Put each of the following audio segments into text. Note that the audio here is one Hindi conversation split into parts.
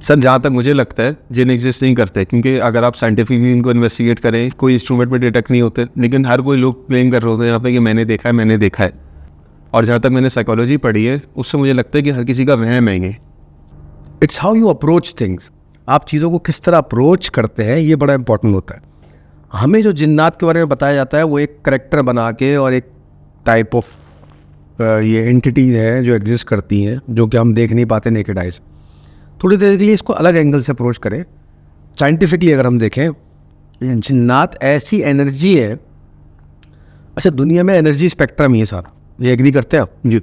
सर जहाँ तक मुझे लगता है जिन एग्जिस्ट नहीं करते, क्योंकि अगर आप साइंटिफिकली इनको इन्वेस्टिगेट करें कोई इंस्ट्रूमेंट में डिटेक्ट नहीं होते, लेकिन हर कोई लोग क्लेम कर रहे होते हैं यहाँ पे कि मैंने देखा है। और जहाँ तक मैंने साइकोलॉजी पढ़ी है उससे मुझे लगता है कि हर किसी का वहम है ये। It's how you approach things. आप चीज़ों को किस तरह अप्रोच करते हैं ये बड़ा इंपॉर्टेंट होता है। हमें जो जिन्नात के बारे में बताया जाता है वो एक करेक्टर बना के और एक टाइप ऑफ ये एंटिटीज़ हैं जो एग्जिस्ट करती हैं, जो कि हम देख नहीं पाते नेकेड आइज। थोड़ी देर के लिए इसको अलग एंगल से अप्रोच करें। साइंटिफिकली अगर हम देखें, जिन्नात ऐसी एनर्जी है। अच्छा, दुनिया में एनर्जी स्पेक्ट्रम ही है सारा, ये एग्री करते हैं आप? जी।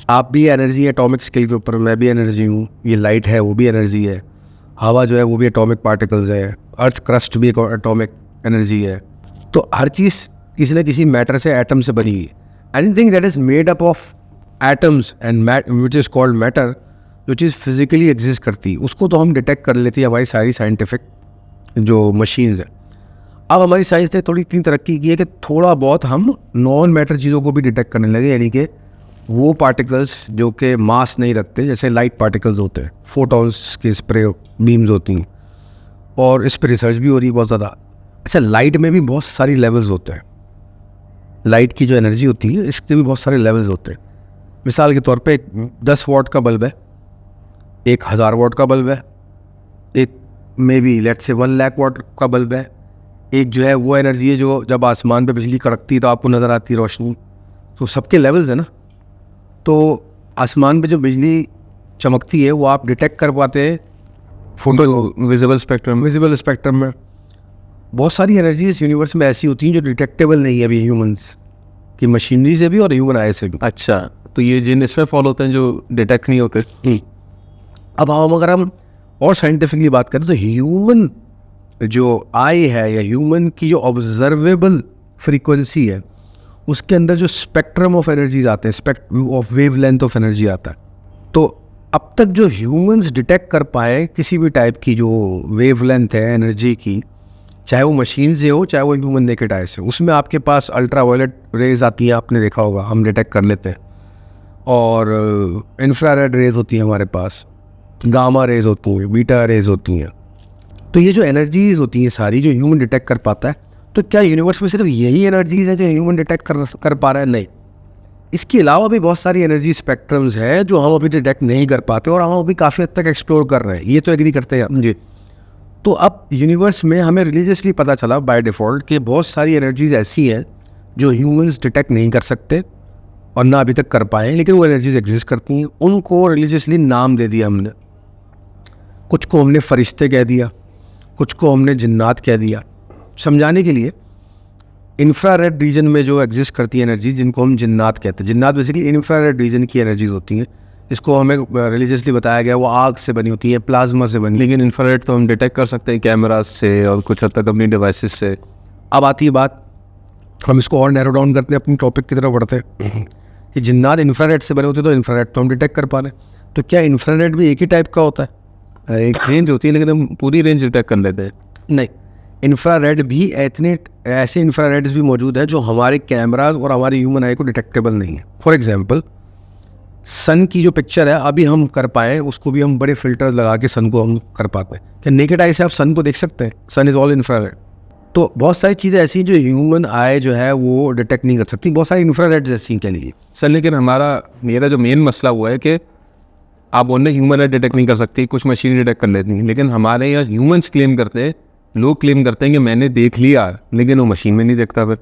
आप भी एनर्जी है एटॉमिक स्केल के ऊपर, मैं भी एनर्जी हूँ। ये लाइट है वो भी एनर्जी है, हवा जो है वो भी एटॉमिक पार्टिकल्स है, अर्थ क्रस्ट भी एक एटॉमिक एनर्जी है। तो हर चीज़ किसी न किसी मैटर से, एटम से बनी है। Anything that is made up of atoms and which is called matter, जो चीज़ फिजिकली एग्जिस्ट करती है, उसको तो हम डिटेक्ट कर लेती है हमारी सारी साइंटिफिक जो मशीन्स हैं। अब हमारी साइंस ने थोड़ी इतनी तरक्की की है कि थोड़ा बहुत हम नॉन मैटर चीज़ों को भी डिटेक्ट करने लगे, यानी कि वो पार्टिकल्स जो कि मास नहीं रखते, जैसे लाइट पार्टिकल्स होते हैं, फोटॉन्स के स्प्रे बीम्स होती हैं, और इस पर रिसर्च भी हो रही है बहुत ज़्यादा। अच्छा, लाइट में भी बहुत सारी लेवल्स होते हैं। लाइट की जो एनर्जी होती है इसके भी बहुत सारे लेवल्स होते हैं। मिसाल के तौर पे एक 10 वाट का बल्ब है, एक 1000 वाट का बल्ब है, एक मे बी लेट से 1 लाख वाट का बल्ब है, एक जो है वो एनर्जी है जो जब आसमान पे बिजली कड़कती है तो आपको नज़र आती है रोशनी। तो सबके लेवल्स है ना। तो आसमान पे जो बिजली चमकती है वो आप डिटेक्ट कर पाते हैं फोटो विजिबल स्पेक्ट्रम में। बहुत सारी एनर्जीज यूनिवर्स में ऐसी होती हैं जो डिटेक्टेबल नहीं है अभी ह्यूमंस की मशीनरी से भी और ह्यूमन आई से भी। अच्छा, तो ये जिन इसमें फॉलो होते हैं जो डिटेक्ट नहीं होते। अब अगर हम और साइंटिफिकली बात करें तो ह्यूमन जो आई है या ह्यूमन की जो ऑब्जर्वेबल फ्रीक्वेंसी है उसके अंदर जो स्पेक्ट्रम ऑफ एनर्जीज आते हैं, spectrum of wavelength of energy आता है। तो अब तक जो ह्यूमंस डिटेक्ट कर पाए किसी भी टाइप की जो वेवलेंथ है एनर्जी की, चाहे वो मशीन से हो चाहे वो ह्यूमन नेकेड आई से, उसमें आपके पास अल्ट्रावायलेट रेज आती हैं, आपने देखा होगा, हम डिटेक्ट कर लेते हैं। और इंफ्रारेड रेज होती हैं हमारे पास, गामा रेज होती हैं, बीटा रेज होती हैं। तो ये जो एनर्जीज होती हैं सारी जो ह्यूमन डिटेक्ट कर पाता है, तो क्या यूनिवर्स में सिर्फ यही एनर्जीज है जो ह्यूमन डिटेक्ट कर पा रहा है? नहीं, इसके अलावा भी बहुत सारी एनर्जी स्पेक्ट्रम्स हैं जो हम अभी डिटेक्ट नहीं कर पाते और हम अभी काफ़ी हद तक एक्सप्लोर कर रहे हैं। ये तो एग्री करते हैं जी। तो अब यूनिवर्स में हमें रिलीजियसली पता चला बाय डिफ़ॉल्ट कि बहुत सारी एनर्जीज ऐसी हैं जो ह्यूमंस डिटेक्ट नहीं कर सकते और ना अभी तक कर पाए, लेकिन वो एनर्जीज एग्जिस्ट करती हैं। उनको रिलीजियसली नाम दे दिया हमने। कुछ को हमने फरिश्ते कह दिया, कुछ को हमने जिन्नात कह दिया। समझाने के लिए, इंफ्रारेड रीजन में जो एग्जिस्ट करती है एनर्जी, जिनको हम जिन्नात कहते हैं, जिन्नात बेसिकली इंफ्रारेड रीजन की एनर्जीज होती हैं। इसको हमें रिलीजियसली बताया गया वो आग से बनी होती है, प्लाज्मा से बनी। लेकिन इंफ्रारेड तो हम डिटेक्ट कर सकते हैं कैमराज से और कुछ हद तक अपनी डिवाइसेस से। अब आती है बात, हम इसको और नैरो डाउन करते हैं, अपनी टॉपिक की तरफ बढ़ते हैं कि जिन्नात इंफ्रारेड से बने होते हैं, तो इंफ्रारेड तो हम डिटेक्ट कर पा रहे हैं। तो क्या इंफ्रारेड भी एक ही टाइप का होता है? एक रेंज होती है, लेकिन हम पूरी रेंज डिटेक्ट कर लेते हैं। नहीं, इंफ्रारेड भी ऐसे इंफ्रारेड्स भी मौजूद है जो हमारे कैमराज और हमारी ह्यूमन आई को डिटेक्टेबल नहीं है। फॉर एग्जांपल, सन की जो पिक्चर है अभी हम कर पाए, उसको भी हम बड़े फिल्टर्स लगा के सन को हम कर पाते हैं। क्या नेकेड आई से आप सन को देख सकते हैं? सन इज़ ऑल इंफ्रारेड। तो बहुत सारी चीज़ें ऐसी हैं जो ह्यूमन आई जो है वो डिटेक्ट नहीं कर सकती, बहुत सारी इंफ्रारेड्स ऐसी के लिए। सर लेकिन मेरा जो मेन मसला हुआ है कि आप बोल रहे ह्यूमन आई डिटेक्ट नहीं कर सकती, कुछ मशीन डिटेक्ट कर लेती हैं, लेकिन हमारे यहाँ ह्यूमन्स क्लेम करते हैं, लोग क्लेम करते हैं कि मैंने देख लिया, लेकिन वो मशीन में नहीं देखता। फिर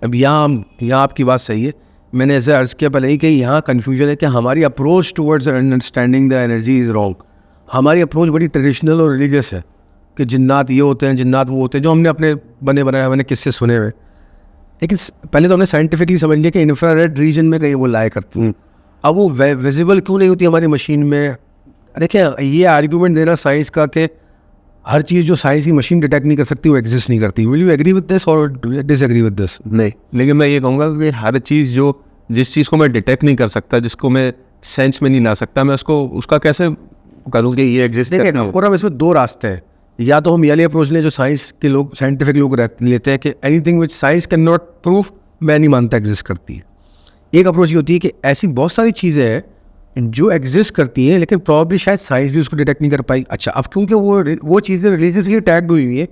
अब यहाँ आपकी बात सही है। मैंने ऐसे अर्ज़ किया पहले ही कि यहाँ कन्फ्यूजन है कि हमारी approach towards understanding the energy is wrong. हमारी अप्रोच बड़ी ट्रेडिशनल और रिलीजियस है कि जिन्नात ये होते हैं, जिन्नात वो होते हैं, जो हमने अपने बने बनाए मैंने किससे सुने हुए। लेकिन पहले तो हमने साइंटिफिकली समझ लिया कि इंफ्रारेड रीजन में कहीं वो लाया करती हैं। अब वो विजिबल क्यों नहीं होती हमारी मशीन में? देखिए, ये आर्ग्यूमेंट देना साइंस का कि हर चीज़ जो साइंस की मशीन डिटेक्ट नहीं कर सकती वो एग्जिस्ट नहीं करती। Will you agree with this और डिसएग्री विद दिस? नहीं, लेकिन मैं ये कहूँगा कि हर चीज़ जिस चीज़ को मैं डिटेक्ट नहीं कर सकता, जिसको मैं सेंस में नहीं ला सकता, मैं उसका कैसे करूँ कि ये एग्जिस्ट करता है? देखिए, और अब इसमें दो रास्ते हैं। या तो हम ये अप्रोच लें जो साइंस के लोग, साइंटिफिक लोग लेते हैं कि anything which science can not prove, मैं नहीं मानता एग्जिस्ट करती है। एक अप्रोच ये होती है कि ऐसी बहुत सारी चीज़ें हैं जो एग्जिस्ट करती हैं, लेकिन प्रॉब्ली शायद साइंस भी उसको डिटेक्ट नहीं कर पाई। अच्छा, अब क्योंकि वो चीज़ें रिलीजियसली टैग्ड हुई हुई है,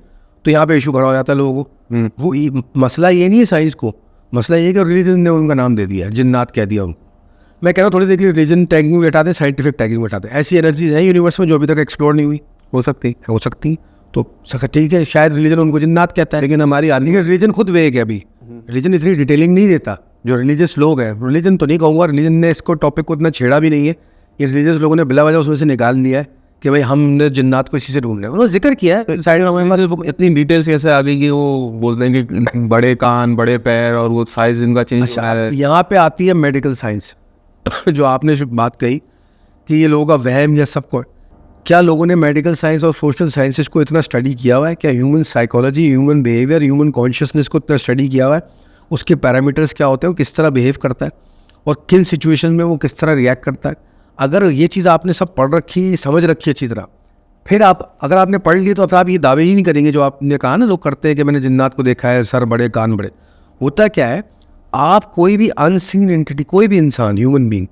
तो यहाँ पे इशू खड़ा हो जाता है लोगों को। मसला ये नहीं है साइंस को, मसला ये है कि रिलीजन ने उनका नाम दे दिया, जिन्नात कह दिया उनको। मैं कह रहा हूँ थोड़ी देर के लिए रिलीजन टैगिंग में बैठा दें, साइंटिफिक टैगिंग में बैठा दें। ऐसी एनर्जीज हैं यूनिवर्स में जो अभी तक एक्सप्लोर नहीं हुई, हो सकती तो ठीक है, शायद रिलीजन उनको जिन्नात कहता है, लेकिन हमारी लेकिन रिलीजन खुद वेग है अभी। रिलीजन इतनी डिटेलिंग नहीं देता जो रिलीजियस लोग हैं। रिलीजन तो नहीं कहूँगा, रिलीजन ने इसको टॉपिक को इतना छेड़ा भी नहीं है। ये रिलीजियस लोगों ने बिला वजह उसमें से निकाल लिया है कि भाई हमने जिन्नात को इसी से ढूंढ लिया। उन्होंने जिक्र किया है साइड में, इतनी डिटेल्स कैसे आ गई कि वो बोलते हैं कि बड़े कान, बड़े पैर और वो साइज इनका चेंज हो रहा है। यहाँ पे आती है मेडिकल साइंस जो आपने बात कही कि ये लोगों का वहम या सब को, क्या लोगों ने मेडिकल साइंस और सोशल साइंसेस को इतना स्टडी किया हुआ है? क्या human psychology, human behaviour, human consciousness को इतना स्टडी किया हुआ है? उसके पैरामीटर्स क्या होते हैं, वो किस तरह बिहेव करता है और किन सिचुएशन में वो किस तरह रिएक्ट करता है? अगर ये चीज़ आपने सब पढ़ रखी, समझ रखी अच्छी तरह, फिर आप अगर आपने पढ़ ली तो फिर आप ये दावे ही नहीं करेंगे जो आपने कहा ना लोग करते हैं कि मैंने जिन्नात को देखा है, सर बड़े कान बड़े। होता क्या है, आप कोई भी अनसीन एंटिटी, कोई भी इंसान, ह्यूमन बीइंग,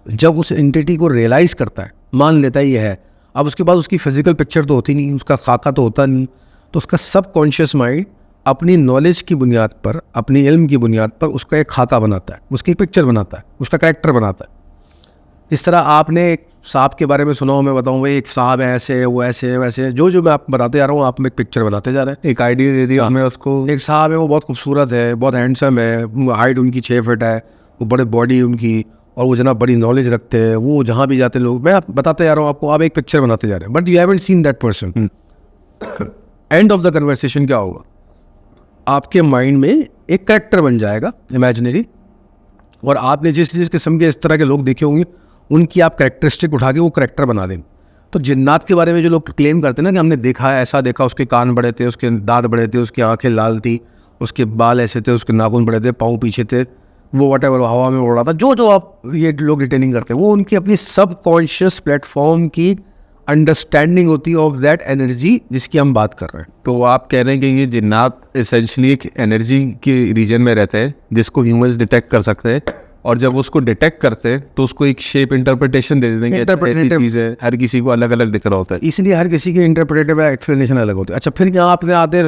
जब उस एंटिटी को रियलाइज़ करता है, मान लेता है ये है, अब उसके बाद उसकी फिजिकल पिक्चर तो होती नहीं, उसका खाका तो होता नहीं, तो उसका सब कॉन्शियस माइंड अपनी नॉलेज की बुनियाद पर, अपनी इल्म की बुनियाद पर उसका एक खाका बनाता है, उसकी पिक्चर बनाता है, उसका कैरेक्टर बनाता है। इस तरह आपने एक साहब के बारे में सुना हो, मैं बताऊँ भाई एक साहब है ऐसे, वो ऐसे वैसे, जो मैं आप बताते जा रहा हूँ, आप में एक पिक्चर बनाते जा रहे हैं, एक आइडिया दे दिया हमें उसको। एक साहब है, वो बहुत खूबसूरत है, बहुत हैंडसम है, हाइट उनकी 6 फीट है, वो बड़े बॉडी उनकी, और वो जना बड़ी नॉलेज रखते हैं, वो जहाँ भी जाते लोग, मैं बताते जा रहा हूँ आपको, आप एक पिक्चर बनाते जा रहे हैं, but you haven't seen that person. End of the conversation क्या होगा, आपके माइंड में एक कैरेक्टर बन जाएगा इमेजिनरी, और आपने जिस किस्म के इस तरह के लोग देखे होंगे उनकी आप कैरेक्टरिस्टिक उठा के वो कैरेक्टर बना देंगे। तो जिन्नात के बारे में जो लोग क्लेम करते हैं ना कि हमने देखा है, ऐसा देखा, उसके कान बड़े थे, उसके दांत बड़े थे, उसकी आंखें लाल थी, उसके बाल ऐसे थे, उसके नाखून बड़े थे, पाँव पीछे थे, वो व्हाटएवर हवा में उड़ रहा था, जो आप ये लोग डिटेलिंग करते हैं, वो उनकी अपनी सब कॉन्शियस प्लेटफॉर्म की अंडरस्टैंडिंग होती है ऑफ दैट एनर्जी जिसकी हम बात कर रहे हैं। तो आप कह रहे हैं कि ये जिन्नात एसेंशियली एक एनर्जी के रीजन में रहते हैं जिसको ह्यूमंस डिटेक्ट कर सकते हैं, और जब उसको डिटेक्ट करते हैं तो उसको एक शेप इंटरप्रिटेशन दे देंगे, ऐसी चीज़ है, हर किसी को अलग अलग दिख रहा होता है, इसलिए हर किसी के इंटरप्रिटेटिव एक्सप्लेनेशन अलग होते हैं। अच्छा, फिर यहाँ आपने आते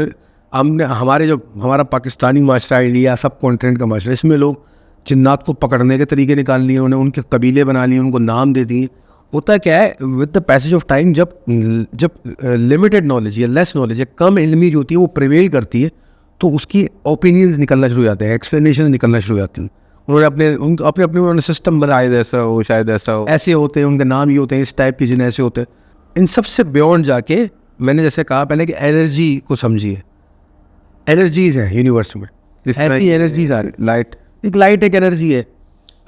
हमने हमारा पाकिस्तानी माशरा, इंडिया, सब कॉन्टिनेंट का माशरा, इसमें लोग जिन्नात को पकड़ने के तरीके निकाल लिए, उन्होंने उनके कबीले बना लिए, उनको नाम दे दिए। होता क्या है, with the passage of time, जब लिमिटेड नॉलेज या लेस नॉलेज या कम इल्मी जो होती है वो प्रिवेल करती है, तो उसकी ओपिनियंस निकलना शुरू हो जाते हैं, एक्सप्लेनेशन निकलना शुरू हो जाती हैं। उन्होंने अपने उन्होंने सिस्टम बनाए, ऐसा हो, शायद ऐसा हो, ऐसे होते हैं, उनके नाम ही होते हैं, इस टाइप के जिन ऐसे होते हैं। इन सब से बियॉन्ड जाके मैंने जैसे कहा पहले कि एनर्जी को समझिए, एनर्जीज हैं यूनिवर्स में, ऐसी एनर्जीज आ रही। लाइट, एक एनर्जी है,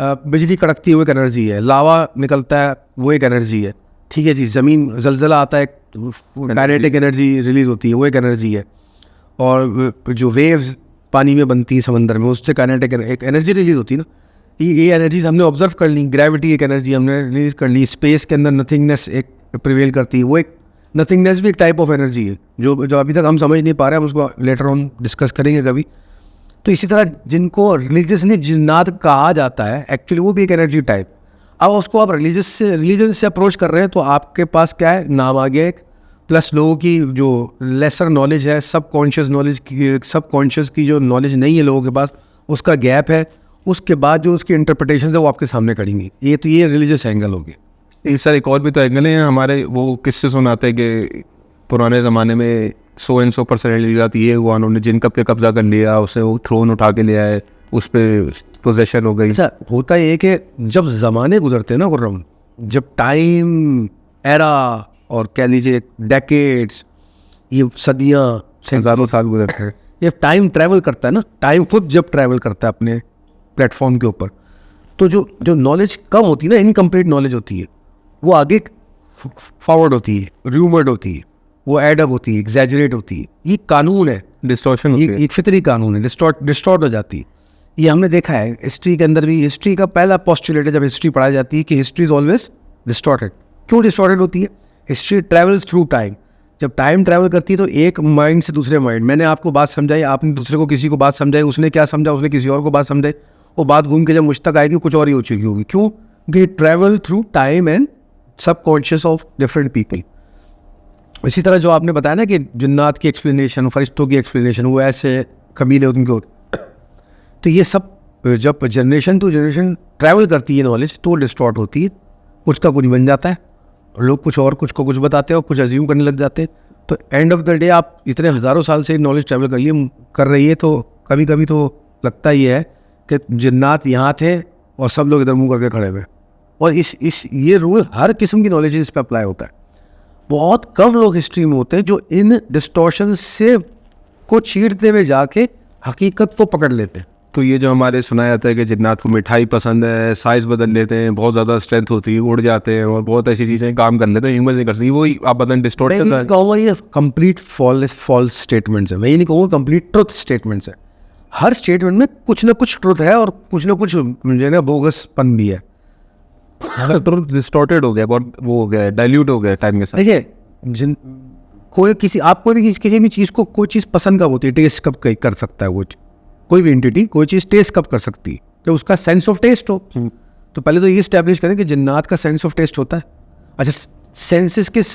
बिजली कड़कती है वो एक एनर्जी है, लावा निकलता है वो एक एनर्जी है, ठीक है जी, ज़मीन जलजला आता है, काइनेटिक एनर्जी रिलीज होती है, वो एक एनर्जी है, और जो वेव्स पानी में बनती है समंदर में, उससे काइनेटिक एक एनर्जी रिलीज होती है ना। ये एनर्जीज हमने ऑब्जर्व कर ली। ग्रेविटी एक एनर्जी हमने रिलीज कर ली। स्पेस के अंदर नथिंगनेस एक प्रिवेल करती है, वो एक नथिंगनेस भी एक टाइप ऑफ एनर्जी है जो अभी तक हम समझ नहीं पा रहे हैं, हम उसको लेटर ऑन डिस्कस करेंगे कभी। तो इसी तरह जिनको रिलीजियसली जिन्नात कहा जाता है, एक्चुअली वो भी एक एनर्जी टाइप। अब उसको आप रिलीजन से अप्रोच कर रहे हैं तो आपके पास क्या है, नाम आ गया एक, प्लस लोगों की जो लेसर नॉलेज है, सब कॉन्शियस की जो नॉलेज नहीं है लोगों के पास, उसका गैप है। उसके बाद जो उसकी इंटरप्रिटेशन है वो आपके सामने खड़ेंगी। ये रिलीजियस एंगल हो गया। ये सर एक और भी तो एंगल है हमारे, वो किससे सुनाते हैं कि पुराने ज़माने में 100 पर्सनैलिटी ये हुआ, उन्होंने जिनका पे कब्जा कर लिया, उसे वो थ्रोन उठा के लिया है, उस पर पोजेशन हो गई। अच्छा, होता ये कि जब ज़माने गुजरते हैं ना खुर्रम, जब टाइम एरा और कह लीजिए डेकेड्स, ये सदियाँ, हज़ारों साल गुजरते हैं, ये टाइम ट्रैवल करता है ना, टाइम खुद जब ट्रैवल करता है अपने प्लेटफॉर्म के ऊपर, तो जो नॉलेज कम होती है ना, इनकम्प्लीट नॉलेज होती है, वो आगे फॉरवर्ड होती है, रूमर्ड होती है, वो एडअप होती है, एग्जैजरेट होती है। ये कानून है, डिस्टॉर्शन होती है, एक फितरी कानून है, डिस्टॉर्ट हो जाती है। ये हमने देखा है हिस्ट्री के अंदर भी। हिस्ट्री का पहला पोस्टुलेट है जब हिस्ट्री पढ़ाई जाती है कि हिस्ट्री इज ऑलवेज डिस्टॉर्टेड। क्यों डिस्टॉर्टेड होती है? History travels through time. जब टाइम ट्रैवल करती है तो एक माइंड से दूसरे माइंड, मैंने आपको बात समझाई, आपने दूसरे को किसी को बात समझाई, उसने क्या समझा, उसने किसी और को बात समझाई, वो बात घूम के जब मुझ तक आएगी कुछ और ही हो चुकी होगी। क्यों? दे travel through time and subconscious of different people. इसी तरह जो आपने बताया ना कि जिन्नात की एक्सप्लेनेशन, फरिश्तों की एक्सप्लेनेशन, वो ऐसे कबीले उनको, तो ये सब जब जनरेशन टू जनरेशन ट्रैवल करती है नॉलेज तो डिस्टॉर्ट होती है, कुछ का कुछ बन जाता है, लोग कुछ और कुछ को कुछ बताते हैं और कुछ अज्यूम करने लग जाते हैं। तो एंड ऑफ द डे आप इतने हज़ारों साल से नॉलेज ट्रैवल कर रही है, तो कभी कभी तो लगता ही है कि जिन्नात यहाँ थे और सब लोग इधर मुंह करके खड़े हुए। और ये रूल हर किस्म की नॉलेज इस पर अप्लाई होता है। बहुत कम लोग हिस्ट्री में होते हैं जो इन डिस्टॉर्शन से को चीरते हुए जाके हकीकत को पकड़ लेते हैं। तो ये जो हमारे सुनाया जाता है कि जिन्नात को मिठाई पसंद है, साइज़ बदल लेते हैं, बहुत ज़्यादा स्ट्रेंथ होती है, उड़ जाते हैं और बहुत ऐसी चीज़ें काम कर लेते हैं, ह्यूमन नहीं कर सकती, वही आप बदन डिस्टॉर्ट कर रहे हैं। कहूँगा ये कंप्लीट फॉल्स स्टेटमेंट्स है, मैं ये नहीं कहूँगा कंप्लीट ट्रुथ स्टेटमेंट्स है। हर स्टेटमेंट में कुछ ना कुछ ट्रुथ है और कुछ ना कुछ जो है बोगसपन भी है। ट्रुथ डिस्टॉर्टेड हो गया, बहुत वो हो गया, डाइल्यूट हो गया टाइम के साथ। देखिए कोई भी किसी भी चीज़ को कोई चीज़ पसंद कब होती है, टेस्ट कब कर सकता है वो कोई भी एंटिटी कोई चीज़ टेस्ट कब कर सकती है, तो उसका सेंस ऑफ टेस्ट हो। तो पहले तो ये इस्टेब्लिश करें कि जिन्नात का सेंस ऑफ टेस्ट होता है। अच्छा, सेंसेस किस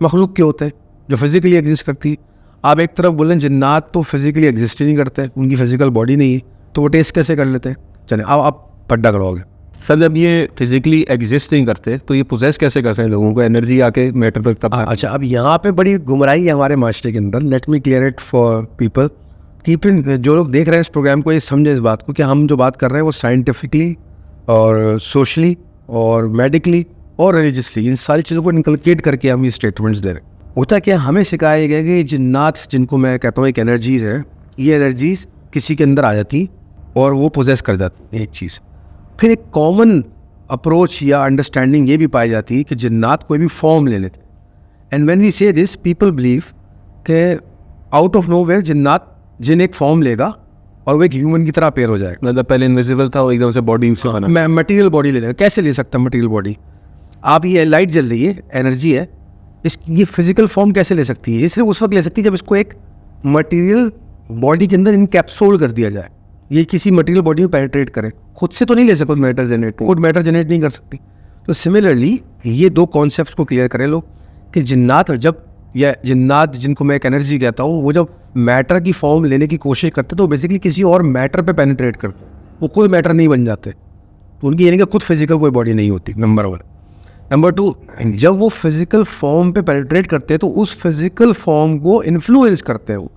मखलूक के होते हैं? जो फिजिकली एग्जिस्ट करती है। आप एक तरफ बोलें जिन्नात तो फिजिकली एग्जिस्ट ही नहीं करते, उनकी फिजिकल बॉडी नहीं है, तो वो टेस्ट कैसे कर लेते हैं? चलें अब आप पड्डा करवाओगे। सर जब ये फिजिकली एग्जिस्ट नहीं करते तो ये पोजेस कैसे करते हैं लोगों को, एनर्जी आके मैटर तक तब? अच्छा, अब यहाँ पे बड़ी गुमराही है हमारे माशरे के अंदर। Let me clear it for people. जो लोग देख रहे हैं इस प्रोग्राम को, ये समझे इस बात को कि हम जो बात कर रहे हैं वो साइंटिफिकली और सोशली और मेडिकली और रिलीजियसली, इन सारी चीज़ों को इनकलकेट करके हम ये स्टेटमेंट्स दे रहे हैं। होता क्या, हमें सिखाया गया कि जिन्नात, जिनको मैं कहता हूँ एक एनर्जीज़ है, ये एनर्जीज़ किसी के अंदर आ जाती और वो पोजेस कर जाती है एक चीज़। फिर एक कॉमन अप्रोच या अंडरस्टैंडिंग ये भी पाई जाती है कि जिन्नात कोई भी फॉर्म ले लेते हैं। एंड व्हेन वी से दिस, पीपल बिलीव कि आउट ऑफ नोवेयर जिन्नात जिन एक फॉर्म लेगा और वो एक ह्यूमन की तरह पेयर हो जाएगा। मतलब पहले इनविजिबल था, वो एकदम से बॉडी से बना। मटेरियल बॉडी ले लेगा। कैसे ले सकता है मटेरियल बॉडी? आप ये लाइट जल रही है, एनर्जी है, ये फिजिकल फॉर्म कैसे ले सकती है? ये सिर्फ उस वक्त ले सकती है जब इसको एक मटेरियल बॉडी के अंदर इनकैप्सूल कर दिया जाए, ये किसी मटेरियल बॉडी में पेनिट्रेट करे। खुद से तो नहीं ले सकती, खुद मैटर जनरेट नहीं कर सकती। तो सिमिलरली ये दो कॉन्सेप्ट्स को क्लियर करें लोग कि जिन्नात जब, या जिन्नात जिनको मैं एक एनर्जी कहता हूँ, वो जब मैटर की फॉर्म लेने की कोशिश करते तो बेसिकली किसी और मैटर पे पेनिट्रेट करते, वो खुद मैटर नहीं बन जाते। तो उनकी यानी कि खुद फिजिकल कोई बॉडी नहीं होती, नंबर 1। नंबर 2, जब वो फिजिकल फॉर्म पे पेनिट्रेट करते हैं तो उस फिजिकल फॉर्म को इन्फ्लुएंस करते हैं वो।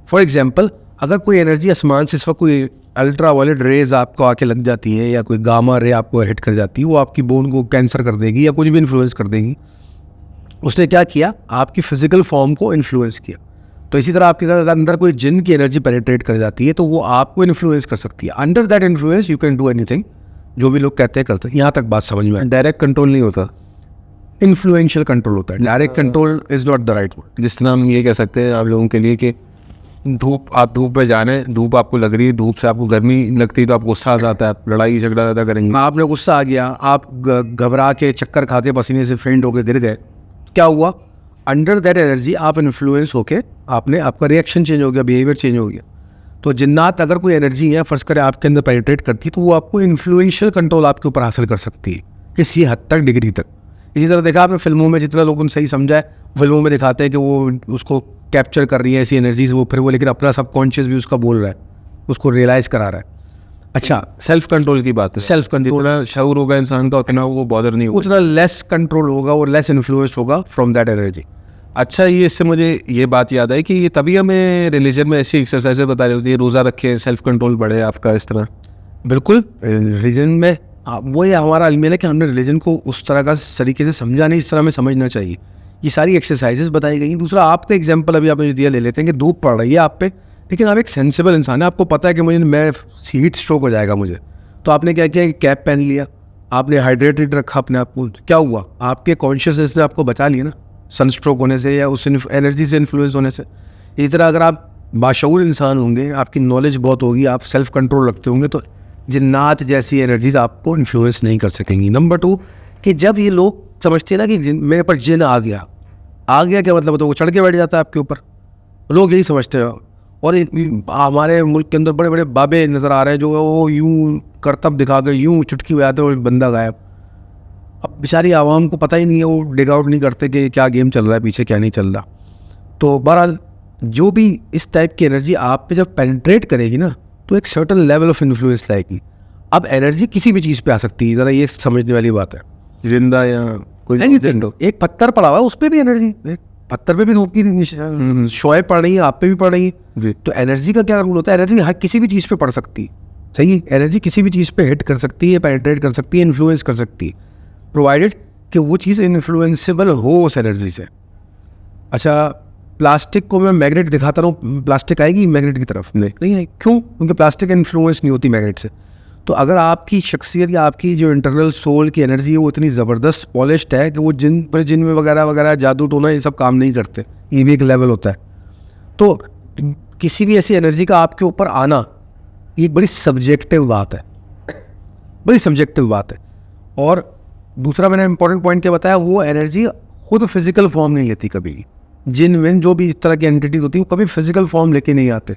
फॉर एग्जाम्पल, अगर कोई एनर्जी आसमान से इस वक्त कोई अल्ट्रा वायलेट रेज आपको आके लग जाती है या कोई गामा रे आपको हिट कर जाती है, वो आपकी बोन को कैंसर कर देगी या कुछ भी इन्फ्लुएंस कर देगी। उसने क्या किया? आपकी फिजिकल फॉर्म को इन्फ्लुएंस किया। तो इसी तरह आपके अंदर कोई जिन की एनर्जी पेनिट्रेट कर जाती है तो वो आपको इन्फ्लुएंस कर सकती है। Under that influence you can do anything, जो भी लोग कहते हैं करते हैं। यहाँ तक बात समझ में आए? डायरेक्ट कंट्रोल नहीं होता, इन्फ्लुएंशियल कंट्रोल होता है। Direct control is not the right word. जिस तरह हम ये कह सकते हैं आप लोगों के लिए कि आप धूप पे जा रहे हैं, धूप आपको लग रही है, धूप से आपको गर्मी लगती है तो आपको गुस्सा आ जाता है, आप लड़ाई झगड़ा ज़्यादा करेंगे। आपने गुस्सा आ गया, आप घबरा के चक्कर खाते पसीने से फेंट होकर गिर गए, क्या हुआ? अंडर दैट एनर्जी आप इन्फ्लुएंस होके आपका रिएक्शन चेंज हो गया, बिहेवियर चेंज हो गया। तो जिन्नात अगर कोई एनर्जी है फर्ज करें आपके अंदर पेनिट्रेट करती है तो वो आपको इन्फ्लुएंशियल कंट्रोल आपके ऊपर हासिल कर सकती है किसी हद तक, डिग्री तक। इसी तरह देखा आपने फिल्मों में, जितना लोगों ने सही समझा है, फिल्मों में दिखाते हैं कि वो उसको कैप्चर कर रही है ऐसी एनर्जीज, वो फिर वो लेकिन अपना सबकॉन्शियस भी उसका बोल रहा है, उसको रियलाइज़ करा रहा है। अच्छा, सेल्फ कंट्रोल की बात है। सेल्फ कंट्रोल, जितना शऊर होगा इंसान का उतना वो बॉदर नहीं होगा, उतना लेस कंट्रोल होगा और लेस इन्फ्लुएंस होगा फ्रॉम दैट एनर्जी। अच्छा, ये इससे मुझे ये बात याद है कि ये तभी हमें रिलीजन में ऐसी एक्सरसाइजें बता रही होती है, रोज़ा रखें, सेल्फ कंट्रोल बढ़े आपका, इस तरह। बिल्कुल, रिलीजन में वो ये हमारा अलमिया है कि हमने रिलीजन को उस तरह का तरीके से समझा नहीं, इस तरह में समझना चाहिए। ये सारी एक्सरसाइजेस बताई गई। दूसरा, आपका एग्जांपल अभी आपने दिया, ले लेते हैं कि धूप पड़ रही है आप पे, लेकिन आप एक सेंसिबल इंसान है, आपको पता है कि मैं हीट स्ट्रोक हो जाएगा मुझे, तो आपने क्या किया? कैप पहन लिया, आपने हाइड्रेटेड रखा अपने आप को। क्या हुआ? आपके कॉन्शियसनेस ने आपको बचा लिया ना सन स्ट्रोक होने से या उस एनर्जी से इन्फ्लुएंस होने से। इसी तरह अगर आप बाशऊर इंसान होंगे, आपकी नॉलेज बहुत होगी, आप सेल्फ कंट्रोल रखते होंगे, तो जिन्नात जैसी एनर्जीज आपको इन्फ्लुएंस नहीं कर सकेंगी। नंबर 2, कि जब ये लोग समझते हैं ना कि मेरे पर जिन आ गया क्या मतलब होता है? वो चढ़ के बैठ जाता है आपके ऊपर, लोग यही समझते हैं। और हमारे मुल्क के अंदर बड़े बड़े बाबे नज़र आ रहे हैं जो वो यूं करतब दिखा के यूं चुटकी बजाते और बंदा गायब। अब बेचारी आवाम को पता ही नहीं है, वो डिग आउट नहीं करते कि क्या गेम चल रहा है पीछे, क्या नहीं चल रहा। तो बहरहाल जो भी इस टाइप की एनर्जी आप पे जब पेनिट्रेट करेगी ना, तो एक सर्टन लेवल ऑफ इन्फ्लुएंस लाएगी। अब एनर्जी किसी भी चीज़ पे आ सकती है, ज़रा ये समझने वाली बात है। जिंदा या कोई एनीथिंग, एक पत्थर पड़ा हुआ है उस पर भी एनर्जी, पत्थर पे भी धूप की शॉय पड़ रही है, आप पे भी पड़ रही है। तो एनर्जी का क्या रूल होता है, एनर्जी हर किसी भी चीज़ पे पड़ सकती है, सही। एनर्जी किसी भी चीज़ पे हिट कर सकती है, पेनिट्रेट कर सकती है, इन्फ्लुएंस कर सकती है, प्रोवाइडेड कि वो चीज़ इन्फ्लुएंसेबल हो उस एनर्जी से। अच्छा, प्लास्टिक को मैं मैग्नेट दिखाता रहा हूँ, प्लास्टिक आएगी मैग्नेट की तरफ? नहीं आई। क्यों? क्योंकि प्लास्टिक इन्फ्लुएंस नहीं होती मैग्नेट से। तो अगर आपकी शख्सियत या आपकी जो इंटरनल सोल की एनर्जी है वो इतनी ज़बरदस्त पॉलिश्ड है कि वो जिन में वगैरह वगैरह जादू टोना ये सब काम नहीं करते, ये भी एक लेवल होता है। तो किसी भी ऐसी एनर्जी का आपके ऊपर आना ये एक बड़ी सब्जेक्टिव बात है, बड़ी सब्जेक्टिव बात है। और दूसरा मैंने इंपॉर्टेंट पॉइंट क्या बताया, वो एनर्जी खुद फिजिकल फॉर्म नहीं लेती कभी। जिन विन जो भी इस तरह की एंटिटीज होती है वो कभी फिजिकल फॉर्म लेके नहीं आते,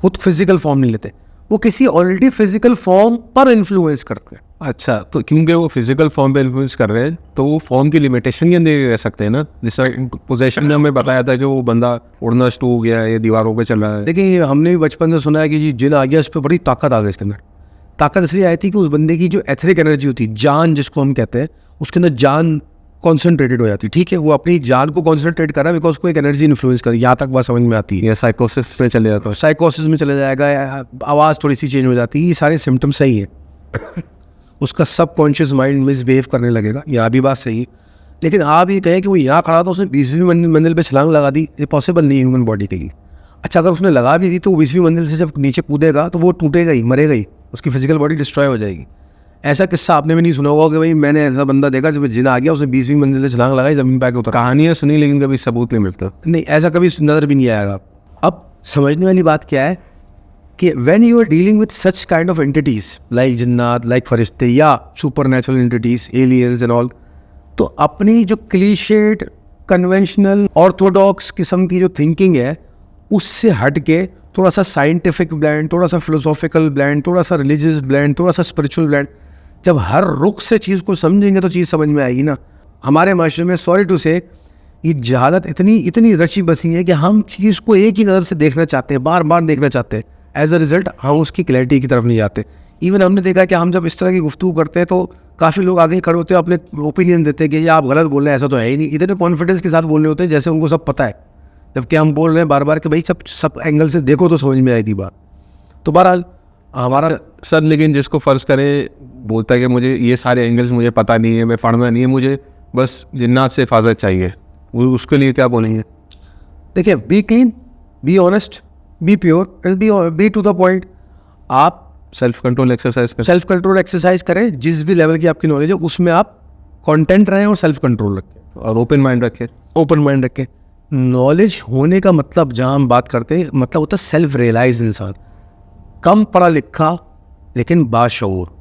खुद फिजिकल फॉर्म नहीं लेते, वो किसी ऑलरेडी फिजिकल फॉर्म पर इन्फ्लुएंस करते हैं। अच्छा, तो क्योंकि वो फिजिकल फॉर्म पे इन्फ्लुएंस कर रहे हैं तो वो फॉर्म की लिमिटेशन के अंदर ही रह सकते हैं ना। जैसा पोजेशन में हमें बताया था कि वो बंदा उड़ना शुरू हो गया है, ये दीवारों पे चल रहा है। देखिए, हमने भी बचपन से सुना है कि जी जिन आ गया, उस पर बड़ी ताकत आ गई। इसके अंदर ताकत इसलिए आई थी कि उस बंदे की जो एथरिक एनर्जी होती है, जान जिसको हम कहते हैं, उसके अंदर जान कॉन्सेंट्रेटेड हो जाती है। ठीक है, वो अपनी जान को कॉन्सेंट्रेट कर रहा है बिकॉज को एक एनर्जी इन्फ्लुएंस कर, यहाँ तक बात समझ में आती है। या साइकोसिस में चले जाता है, साइकोसिस में चले जाएगा, आवाज़ थोड़ी सी चेंज हो जाती है, ये सारे सिम्टम्स सही है। उसका सबकॉन्शियस माइंड मिसबिहेव करने लगेगा, यहाँ भी बात सही है। लेकिन आप ये कहें कि वो यहाँ खड़ा था, उसने 20वीं मंजिल पे छलांग लगा दी, ये पॉसिबल नहीं है ह्यूमन बॉडी के लिए। अच्छा, अगर उसने लगा भी दी तो वो 20वीं मंजिल से जब नीचे कूदेगा तो वो टूटेगा ही, मरेगा ही, उसकी फिजिकल बॉडी डिस्ट्रॉय हो जाएगी। ऐसा किस्सा आपने भी नहीं सुना होगा कि भाई मैंने ऐसा बंदा देखा जब जिन आ गया, उसने 20वीं मंजिल से छलांग लगाई, ज़मीन पे आके उतरा। कहानियाँ सुनी लेकिन कभी सबूत नहीं मिलता। नहीं, ऐसा कभी नज़र भी नहीं आएगा। अब समझने वाली बात क्या है कि when you are dealing with such kind of entities like जिन्नात, लाइक फरिश्ते या supernatural entities, aliens and all, तो अपनी जो क्लीशेड, कन्वेंशनल, ऑर्थोडॉक्स किस्म की जो थिंकिंग है उससे हट के थोड़ा सा साइंटिफिक ब्लेंड, थोड़ा सा फिलोसॉफिकल ब्लेंड, थोड़ा सा रिलीजियस ब्लेंड, थोड़ा सा स्पिरिचुअल ब्लेंड, जब हर रुख से चीज़ को समझेंगे तो चीज़ समझ में आएगी ना। हमारे माशरे में सॉरी टू से ये जहालत इतनी रची बसी है कि हम चीज़ को एक ही नज़र से देखना चाहते हैं, बार बार देखना चाहते हैं। एज अ रिज़ल्ट हम उसकी क्लैरिटी की तरफ नहीं जाते। इवन हमने देखा कि हम जब इस तरह की गुफ्तगू करते हैं तो काफ़ी लोग आगे खड़े होते हैं, अपने ओपिनियन देते हैं कि ये आप गलत बोल रहे हैं, ऐसा तो है ही नहीं। इतने कॉन्फिडेंस के साथ बोल रहे होते हैं जैसे उनको सब पता है, जबकि हम बोल रहे हैं बार बार कि भाई सब एंगल से देखो तो समझ में आएगी बात। तो बहरहाल हमारा सर, लेकिन जिसको फ़र्ज़ करे बोलता है कि मुझे ये सारे एंगल्स मुझे पता नहीं है, मैं पढ़ना नहीं है, मुझे बस जिन्नात से हिफाजत चाहिए, वो उसके लिए क्या बोलेंगे? देखिए, be clean, be honest, be pure and be to the point. आप सेल्फ कंट्रोल एक्सरसाइज करें, जिस भी लेवल की आपकी नॉलेज है उसमें आप कंटेंट रहें और सेल्फ कंट्रोल रखें और ओपन माइंड रखें। नॉलेज होने का मतलब, जहाँ हम बात करते हैं, मतलब होता है सेल्फ रियलाइज इंसान। कम पढ़ा लिखा लेकिन बाशऊर,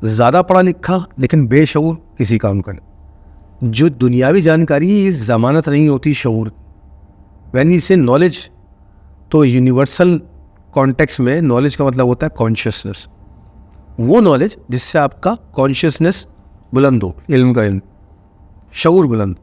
ज़्यादा पढ़ा लिखा लेकिन बेशऊर किसी काम का नहीं। जो दुनियावी जानकारी है ये ज़मानत नहीं होती शऊर। व्हेन वी से नॉलेज, तो यूनिवर्सल कॉन्टेक्स्ट में नॉलेज का मतलब होता है कॉन्शियसनेस। वो नॉलेज जिससे आपका कॉन्शियसनेस बुलंद हो, इल्म का इल्म, शऊर बुलंद।